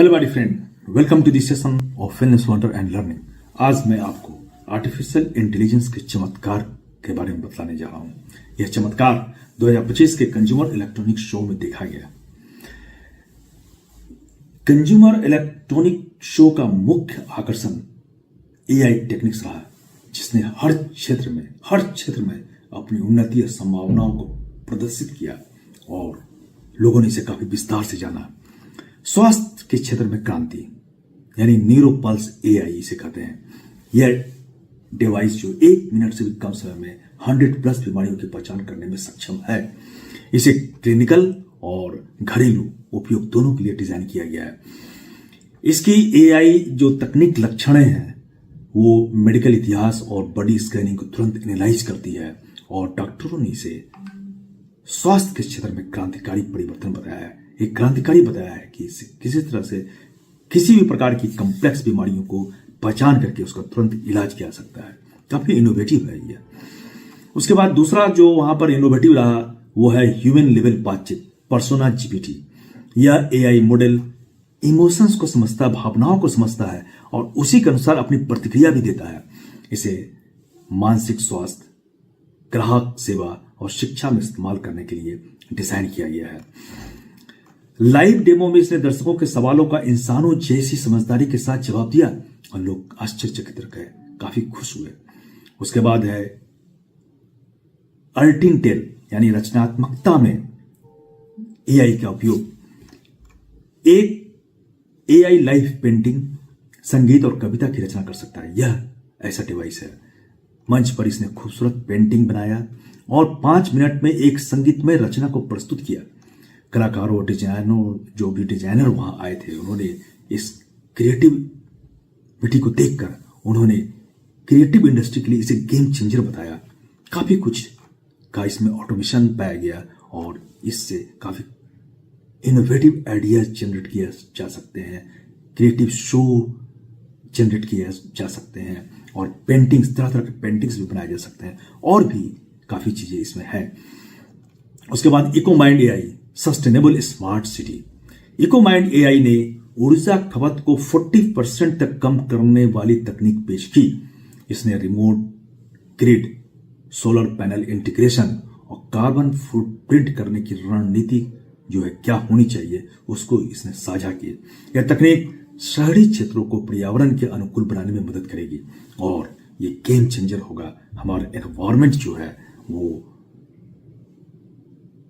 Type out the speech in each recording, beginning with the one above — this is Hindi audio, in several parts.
Hello my friend, welcome to this session of fitness wonder and learning. आज मैं आपको आर्टिफिशियल इंटेलिजेंस के चमत्कार के बारे में बताने जा रहा हूं। यह चमत्कार 2025 के कंज्यूमर इलेक्ट्रॉनिक शो में देखा गया। कंज्यूमर इलेक्ट्रॉनिक शो का मुख्य आकर्षण एआई टेक्निक्स रहा, जिसने हर क्षेत्र में अपनी उन्नति और संभावनाओं को प्रदर्शित किया और लोगों ने इसे काफी विस्तार से जाना। स्वास्थ्य के क्षेत्र में क्रांति यानी न्यूरो पल्स एआई इसे कहते हैं। यह डिवाइस जो 1 मिनट से भी कम समय में 100+ बीमारियों की पहचान करने में सक्षम है। इसे क्लिनिकल और घरेलू उपयोग दोनों के लिए डिजाइन किया गया है। इसकी एआई जो तकनीक लक्षणें हैं वो मेडिकल इतिहास और बॉडी स्कैनिंग को तुरंत एनालाइज करती है और डॉक्टरों ने इसे स्वास्थ्य के क्षेत्र में क्रांतिकारी परिवर्तन बताया है। एक क्रांतिकारी बताया है कि किसी तरह से किसी भी प्रकार की कॉम्प्लेक्स बीमारियों को पहचान करके उसका तुरंत इलाज किया जा सकता है। काफी इनोवेटिव है ये। उसके बाद दूसरा जो वहां पर इनोवेटिव रहा वो है ह्यूमन लेवल बातचीत, पर्सोना जीपीटी। यह एआई मॉडल इमोशंस को समझता है, भावनाओं को समझता है और उसी के अनुसार अपनी प्रतिक्रिया भी देता है। इसे मानसिक स्वास्थ्य, ग्राहक सेवा और शिक्षा में इस्तेमाल करने के लिए डिजाइन किया गया है। लाइव डेमो में इसने दर्शकों के सवालों का इंसानों जैसी समझदारी के साथ जवाब दिया और लोग आश्चर्यचकित रह गए, काफी खुश हुए। उसके बाद है अर्टिंटेल यानी रचनात्मकता में एआई का उपयोग। एक एआई लाइव पेंटिंग, संगीत और कविता की रचना कर सकता है। यह ऐसा डिवाइस है। मंच पर इसने खूबसूरत पेंटिंग बनाया और 5 मिनट में एक संगीतमय रचना को प्रस्तुत किया। कलाकारों, डिजाइनरों, जो भी डिजाइनर वहां आए थे, उन्होंने इस क्रिएटिविटी को देखकर उन्होंने क्रिएटिव इंडस्ट्री के लिए इसे गेम चेंजर बताया। काफी कुछ का इसमें ऑटोमेशन पाया गया और इससे काफी इनोवेटिव आइडियाज जनरेट किया जा सकते हैं, क्रिएटिव शो जनरेट किया जा सकते हैं और पेंटिंग्स, तरह तरह के पेंटिंग्स भी बनाए जा सकते हैं और भी काफी चीजें इसमें है। उसके बाद eco mind AI, sustainable smart city. Eco mind AI ने ऊर्जा खपत को 40% तक कम करने वाली तकनीक पेश की। इसने remote grid, solar panel integration और कार्बन फुटप्रिंट करने की रणनीति जो है क्या होनी चाहिए उसको इसने साझा की। यह तकनीक शहरी क्षेत्रों को पर्यावरण के अनुकूल बनाने में मदद करेगी और ये गेम चेंजर होगा। हमारा एनवायरमेंट जो है वो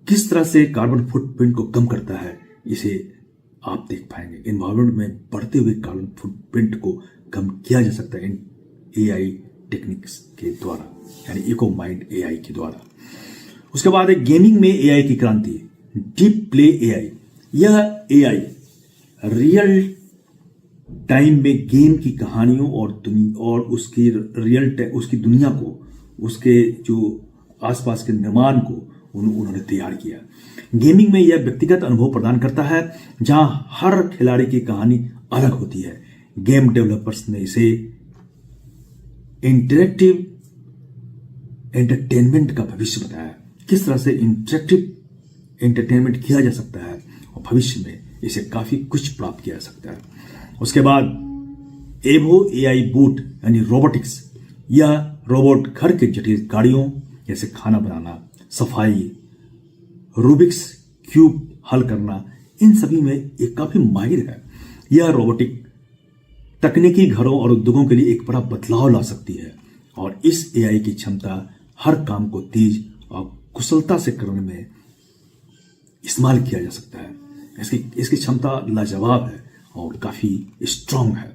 किस तरह से कार्बन फुटप्रिंट को कम करता है, इसे आप देख पाएंगे। एनवायरमेंट में बढ़ते हुए कार्बन फुटप्रिंट को कम किया जा सकता है इन एआई टेक्निक्स के द्वारा, यानी इको माइंड एआई के द्वारा। उसके बाद एक गेमिंग में एआई की क्रांति, डीप प्ले एआई। यह एआई रियल टाइम में गेम की कहानियों और उसकी उसकी दुनिया को, उसके जो आसपास के निर्माण को उन्होंने तैयार किया। गेमिंग में यह व्यक्तिगत अनुभव प्रदान करता है जहां हर खिलाड़ी की कहानी अलग होती है। गेम डेवलपर्स ने इसे इंटरेक्टिव एंटरटेनमेंट का भविष्य बताया। किस तरह से इंटरेक्टिव एंटरटेनमेंट किया जा सकता है और भविष्य में इसे काफी कुछ प्राप्त किया जा सकता है। उसके बाद एवो एआई बूट यानी रोबोटिक्स। यह रोबोट घर के जटिल कार्यों जैसे खाना बनाना, सफाई, रूबिक्स क्यूब हल करना, इन सभी में एक काफी माहिर है। यह रोबोटिक तकनीकी घरों और उद्योगों के लिए एक बड़ा बदलाव ला सकती है और इस एआई की क्षमता हर काम को तेज और कुशलता से करने में इस्तेमाल किया जा सकता है। इसकी क्षमता लाजवाब है और काफी स्ट्रांग है।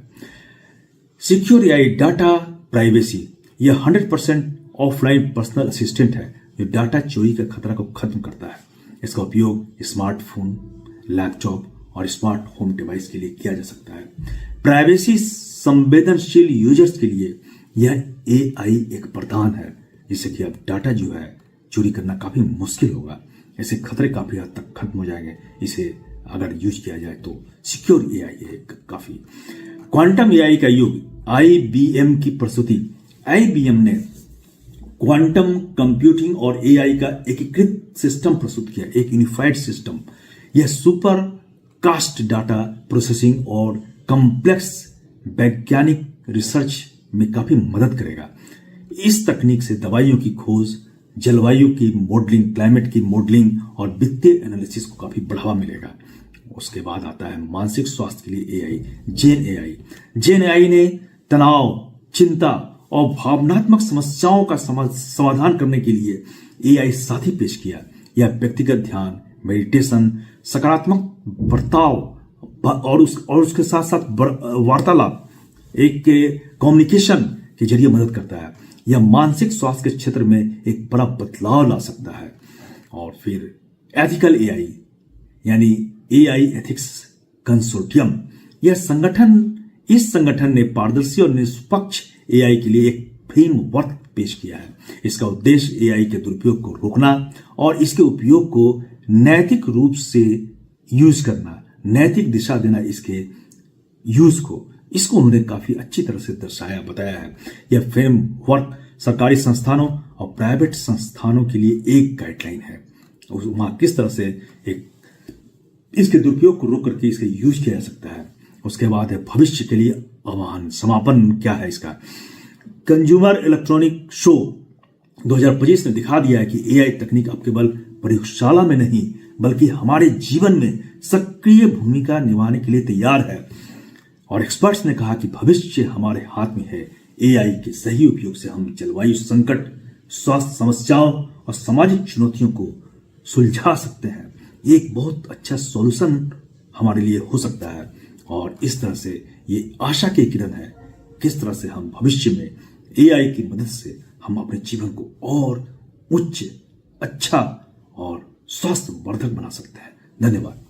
Secure AI, data privacy. यह 100% ऑफलाइन पर्सनल असिस्टेंट है जो डाटा चोरी का खतरा को खत्म करता है। इसका उपयोग स्मार्टफोन, लैपटॉप और स्मार्ट होम डिवाइस के लिए किया जा सकता है। प्राइवेसी संवेदनशील यूजर्स के लिए यह एआई एक वरदान है, जिससे कि अब डाटा जो है चोरी करना काफी मुश्किल होगा। ऐसे खतरे काफी हद तक खत्म हो जाएंगे इसे अगर यूज किया जाए तो। सिक्योर एआई है काफी। क्वांटम एआई का युग, आईबीएम की प्रस्तुति। आईबीएम ने क्वांटम कंप्यूटिंग और एआई का एकीकृत सिस्टम प्रस्तुत किया, एक यूनिफाइड सिस्टम। यह सुपर ब्रॉडकास्ट डाटा प्रोसेसिंग और कॉम्प्लेक्स वैज्ञानिक रिसर्च में काफी मदद करेगा। इस तकनीक से दवाइयों की खोज, जलवायु की मॉडलिंग, क्लाइमेट की मॉडलिंग और वित्तीय एनालिसिस को काफी बढ़ावा मिलेगा। उसके बाद आता है मानसिक स्वास्थ्य के लिए एआई, जेन एआई। जेन एआई ने तनाव, चिंता और भावनात्मक समस्याओं का समाधान करने के लिए एआई साथी पेश किया। यह व्यक्तिगत ध्यान, मेडिटेशन, सकारात्मक बर्ताव और उसके साथ साथ वार्तालाप, एक कम्युनिकेशन के जरिए मदद करता है। यह मानसिक स्वास्थ्य के क्षेत्र में एक बड़ा बदलाव ला सकता है। और फिर एथिकल एआई यानी एआई एथिक्स कंसोर्टियम, इस संगठन ने पारदर्शी और निष्पक्ष एआई के लिए एक फ्रेमवर्क पेश किया है। इसका उद्देश्य एआई के दुरुपयोग को रोकना और इसके उपयोग को नैतिक रूप से यूज करना, नैतिक दिशा देना इसके यूज को। इसको उन्होंने काफी अच्छी तरह से दर्शाया, बताया है। यह फ्रेमवर्क सरकारी संस्थानों और प्राइवेट संस्थानों के लिए एक गाइडलाइन है। वहां किस तरह से इसके दुरुपयोग को रोक करके इसका यूज किया जा सकता है। उसके बाद है भविष्य के लिए आह्वान, समापन क्या है इसका। कंज्यूमर इलेक्ट्रॉनिक शो 2025 ने दिखा दिया है कि एआई तकनीक अब केवल प्रयोगशाला में नहीं बल्कि हमारे जीवन में सक्रिय भूमिका निभाने के लिए तैयार है। और एक्सपर्ट्स ने कहा कि भविष्य हमारे हाथ में है। एआई के सही उपयोग से हम जलवायु संकट, स्वास्थ्य समस्याओं और सामाजिक चुनौतियों को सुलझा सकते हैं। ये एक बहुत अच्छा सॉल्यूशन हमारे लिए हो सकता है। और इस तरह से ये आशा की किरण है किस तरह से हम भविष्य में एआई की मदद से हम अपने जीवन को और उच्च, अच्छा और स्वास्थ्यवर्धक बना सकते हैं। धन्यवाद।